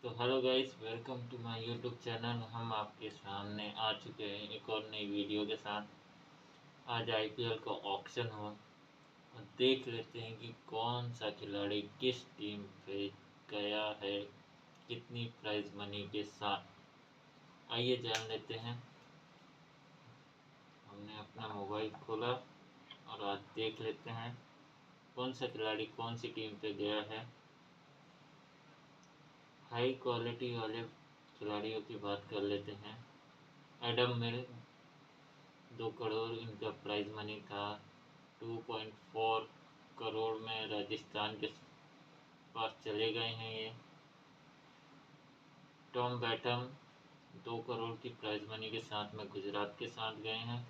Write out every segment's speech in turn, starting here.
तो hello guys, welcome to my YouTube channel. हम आपके सामने आ चुके हैं एक और नई वीडियो के साथ। आज आईपीएल का ऑक्शन हुआ और देख लेते हैं कि कौन सा खिलाड़ी किस टीम पे गया है, कितनी प्राइज मनी के साथ। आइए जान लेते हैं। हमने अपना मोबाइल खोला और आज देख लेते हैं कौन सा खिलाड़ी कौन सी टीम पे गया है। हाई क्वालिटी वाले खिलाड़ियों की बात कर लेते हैं। एडम मिल 2 करोड़ इनका प्राइज मनी था। 2.4 करोड़ में राजस्थान के पास चले गए हैं ये। टॉम बैटम 2 करोड़ की प्राइज मनी के साथ में गुजरात के साथ गए हैं।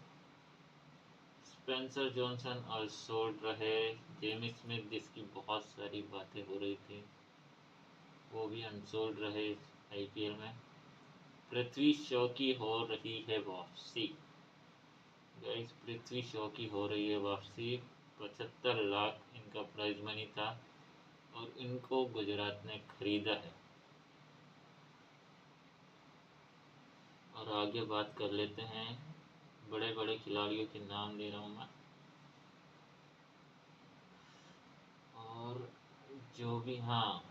स्पेंसर जॉनसन अनसोल्ड रहे। जेमी स्मिथ जिसकी बहुत सारी बातें हो रही थी वो भी अनसोल्ड रहे आईपीएल में। पृथ्वी शॉ की हो रही है वापसी। गाइस, पृथ्वी शॉ की हो रही है वापसी। 75 लाख इनका प्राइज मनी था और इनको गुजरात ने खरीदा है। और आगे बात कर लेते हैं। बड़े बड़े खिलाड़ियों के नाम ले रहा हूँ मैं। और जो भी, हाँ,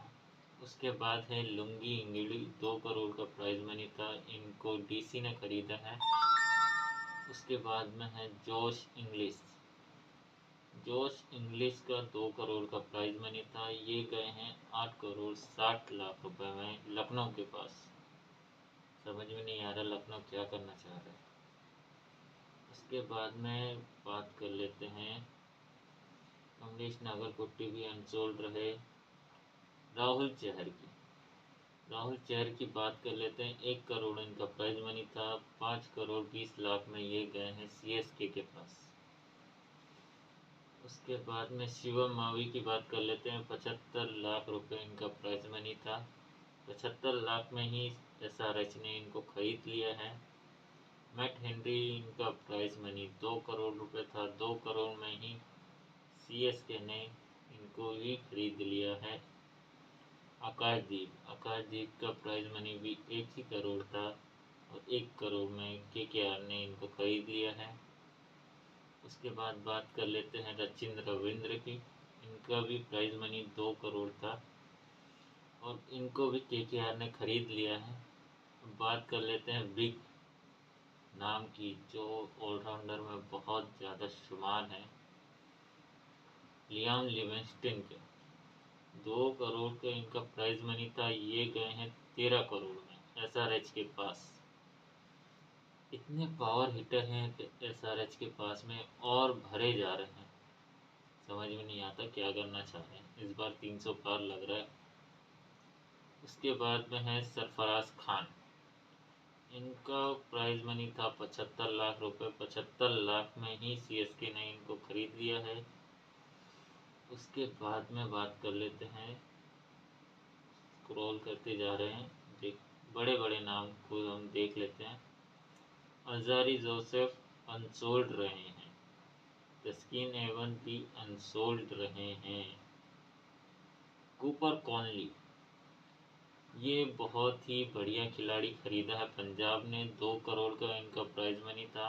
उसके बाद है लुंगी इंगिड़ी। 2 करोड़ का प्राइज मनी था, इनको डीसी ने खरीदा है। उसके बाद में है जोश इंग्लिश। जोश इंग्लिश का 2 करोड़ का प्राइज मनी था। ये गए हैं 8 करोड़ 60 लाख रुपए में लखनऊ के पास। समझ में नहीं आ रहा लखनऊ क्या करना चाह रहा है। उसके बाद में बात कर लेते हैं। कमलेश नागरकोटी भी अनसोल्ड रहे। राहुल चहर की बात कर लेते हैं। 1 करोड़ इनका प्राइज मनी था। 5 करोड़ 20 लाख में ये गए हैं सीएसके के पास। उसके बाद में शिवम मावी की बात कर लेते हैं। 75 लाख रुपए इनका प्राइज मनी था। 75 लाख में ही एसआरएच ने इनको खरीद लिया है। मैट हेनरी इनका प्राइज मनी 2 करोड़ रुपए था। 2 करोड़ में ही सीएसके ने इनको भी खरीद लिया है। आकाशदीप का प्राइज मनी भी 1 ही करोड़ था और 1 करोड़ में केकेआर ने इनको खरीद लिया है। उसके बाद बात कर लेते हैं रचिन रविंद्र की। इनका भी प्राइज मनी 2 करोड़ था और इनको भी केकेआर ने खरीद लिया है। बात कर लेते हैं बिग नाम की, जो ऑलराउंडर में बहुत ज़्यादा शुमार है, लियाम लिविंगस्टन के। 2 करोड़ का इनका प्राइज मनी था। ये गए हैं 13 करोड़ में एसआरएच के पास। इतने पावर हिटर हैं एसआरएच के पास में और भरे जा रहे हैं। समझ में नहीं आता क्या करना चाह रहे हैं। इस बार 300 पार लग रहा है। उसके बाद में है सरफराज खान। इनका प्राइज मनी था 75 लाख रुपए। 75 लाख में ही सीएसके ने इनको खरीद लिया है। उसके बाद में बात कर लेते हैं। स्क्रॉल करते जा रहे हैं, देख बड़े बड़े नाम को हम देख लेते हैं। अजारी जोसेफ अनसोल्ड रहे हैं। तस्किन एवन भी अनसोल्ड रहे हैं। कूपर कॉनली, ये बहुत ही बढ़िया खिलाड़ी खरीदा है पंजाब ने। 2 करोड़ का इनका प्राइज मनी था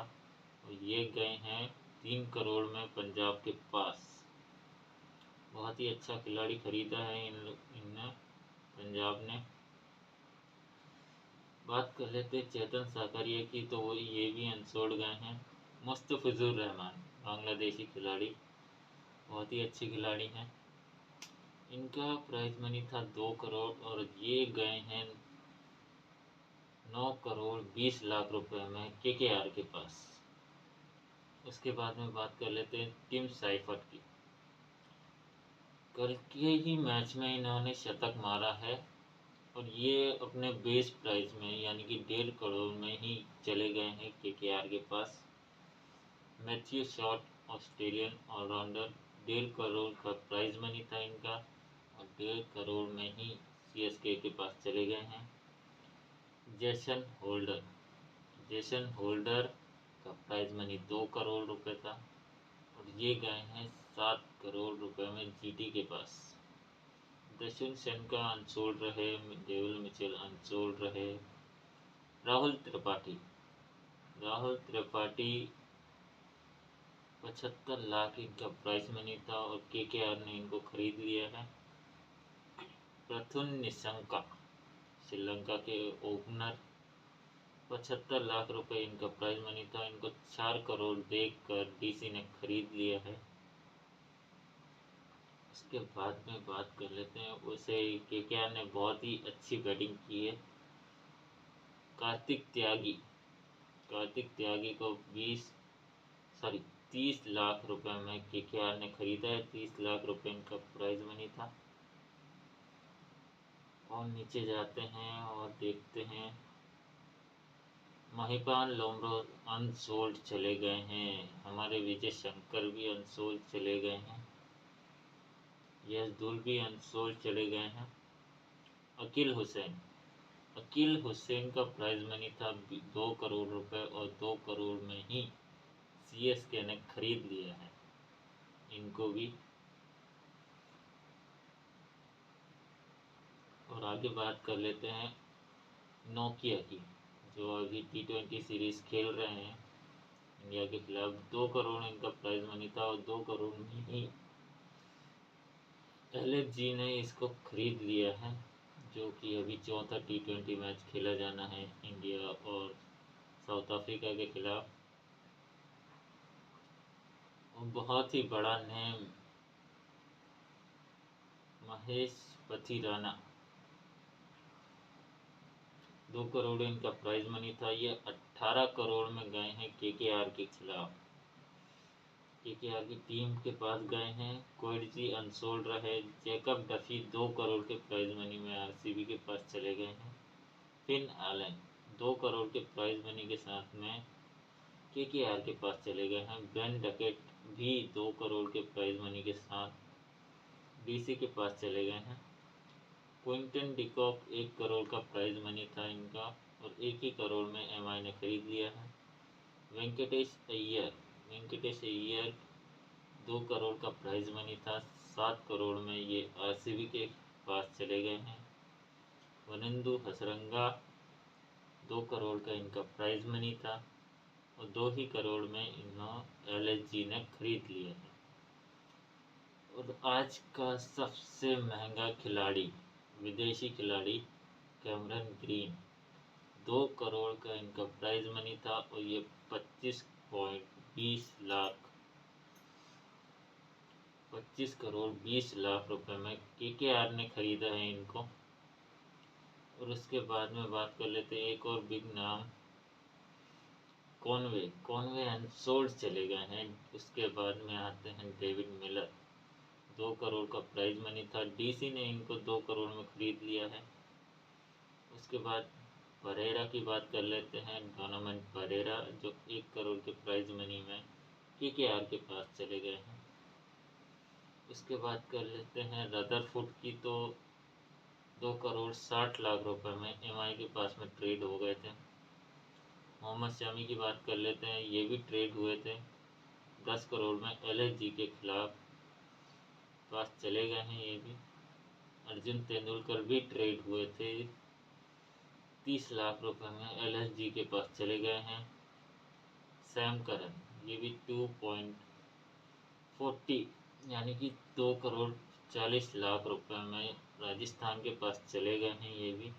और ये गए हैं 3 करोड़ में पंजाब के पास। बहुत ही अच्छा खिलाड़ी खरीदा है इनने पंजाब ने। बात कर लेते चेतन साकरिया की, तो वो ये भी अनसोल्ड गए हैं। मुस्तफिजुर रहमान बांग्लादेशी खिलाड़ी, बहुत ही अच्छे खिलाड़ी हैं। इनका प्राइज मनी था 2 करोड़ और ये गए हैं 9 करोड़ 20 लाख रुपए में केकेआर के पास। उसके बाद में बात कर लेते हैं टिम साइफर्ट की। कल के ही मैच में इन्होंने शतक मारा है और ये अपने बेस प्राइस में यानी कि 1.5 करोड़ में ही चले गए हैं केकेआर के पास। Matthew Short Australian all rounder, 1.5 crore का प्राइज मनी था इनका और 1.5 करोड़ में ही सीएसके के पास चले गए हैं। जेसन होल्डर का प्राइज मनी 2 करोड़ रुपए था और ये गए हैं 7 करोड़ रुपए में जीटी के पास। दर्शन सेन का अनसोल्ड रहे डेविल म्यूचुअल अनसोल्ड रहे। राहुल त्रिपाठी 75 लाख इनका प्राइस मनी था और केकेआर ने इनको खरीद लिया है। प्रथुन निशंका श्रीलंका के ओपनर, 75 लाख रुपए इनका प्राइस मनी था। इनको 4 करोड़ देकर डीसी ने खरीद लिया है। उसके बाद में बात कर लेते हैं, उसे केकेआर ने बहुत ही अच्छी बैटिंग की है। कार्तिक त्यागी को 30 लाख रुपए में केकेआर ने खरीदा है। 30 लाख रुपए इनका प्राइज मनी था। और नीचे जाते हैं और देखते हैं, महिपाल लोमरो अनसोल्ड चले गए हैं। हमारे विजय शंकर भी अनसोल्ड चले गए हैं। यश धुल भी अनसोल्ड चले गए हैं। अकील हुसैन का प्राइज मनी था 2 करोड़ रुपए और 2 करोड़ में ही सीएसके ने खरीद लिया है इनको भी। और आगे बात कर लेते हैं नोकिया की, जो अभी T20 सीरीज खेल रहे हैं इंडिया के खिलाफ। 2 करोड़ इनका प्राइज मनी था और 2 करोड़ में ही LHG ने इसको खरीद लिया है, जो कि अभी चौथा T20 मैच खेला जाना है इंडिया और साउथ अफ्रीका के खिलाफ। और बहुत ही बड़ा नेम महेश पथिराना, 2 करोड़ इनका प्राइज मनी था। ये 18 करोड़ में गए हैं केकेआर के खिलाफ। केकेआर की टीम के पास गए हैं। कोइटजी अनसोल्ड रहे। जैकब डफी 2 करोड़ के प्राइज मनी में आरसीबी के पास चले गए हैं। फिन एलन 2 करोड़ के प्राइज मनी के साथ में केकेआर के पास चले गए हैं। बेन डकेट भी 2 करोड़ के प्राइज मनी के साथ डीसी के पास चले गए हैं। क्विंटन डिकॉक 1 करोड़ का प्राइज मनी था इनका और 1 ही करोड़ में एमआई ने खरीद लिया है। वेंकटेश अय्यर 2 करोड़ का प्राइज मनी था। 7 करोड़ में ये आरसीबी के पास चले गए हैं। वनिंदु हसरंगा 2 करोड़ का इनका प्राइज मनी था और 2 ही करोड़ में इन्होंने LHG ने खरीद लिया है। और आज का सबसे महंगा खिलाड़ी, विदेशी खिलाड़ी कैमरन ग्रीन, 2 करोड़ का इनका प्राइज मनी था और ये 25 करोड़ 20 लाख रुपए में केकेआर ने खरीदा है इनको। और उसके बाद में बात कर लेते हैं एक और बिग नाम, कॉनवे अनसोल्ड चले गए हैं। उसके बाद में आते हैं डेविड मिलर, 2 करोड़ का प्राइज मनी था। डीसी ने इनको 2 करोड़ में खरीद लिया है। उसके बाद परेरा की बात कर लेते हैं, डोनाल्ड परेरा, जो 1 करोड़ के प्राइज मनी में केकेआर के पास चले गए हैं। उसके बाद कर लेते हैं रदरफुड की, तो 2 करोड़ 60 लाख रुपए में एमआई के पास में ट्रेड हो गए थे। मोहम्मद शमी की बात कर लेते हैं, ये भी ट्रेड हुए थे। 10 करोड़ में LHG के खिलाफ पास चले गए हैं ये भी। अर्जुन तेंदुलकर भी ट्रेड हुए थे, 30 लाख रुपए में LHG के पास चले गए हैं। सैम करन, ये भी 2.40 यानी कि 2 करोड़ 40 लाख रुपए में राजस्थान के पास चले गए हैं ये भी।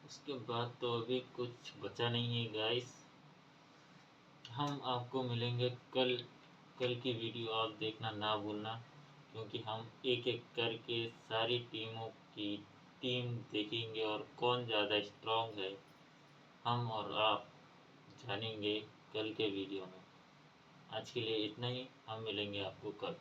उसके बाद तो अभी कुछ बचा नहीं है गाइस। हम आपको मिलेंगे कल की वीडियो आप देखना ना भूलना, क्योंकि हम एक एक करके सारी टीमों की टीम देखेंगे और कौन ज़्यादा स्ट्रॉन्ग है हम और आप जानेंगे कल के वीडियो में। आज के लिए इतना ही, हम मिलेंगे आपको कल।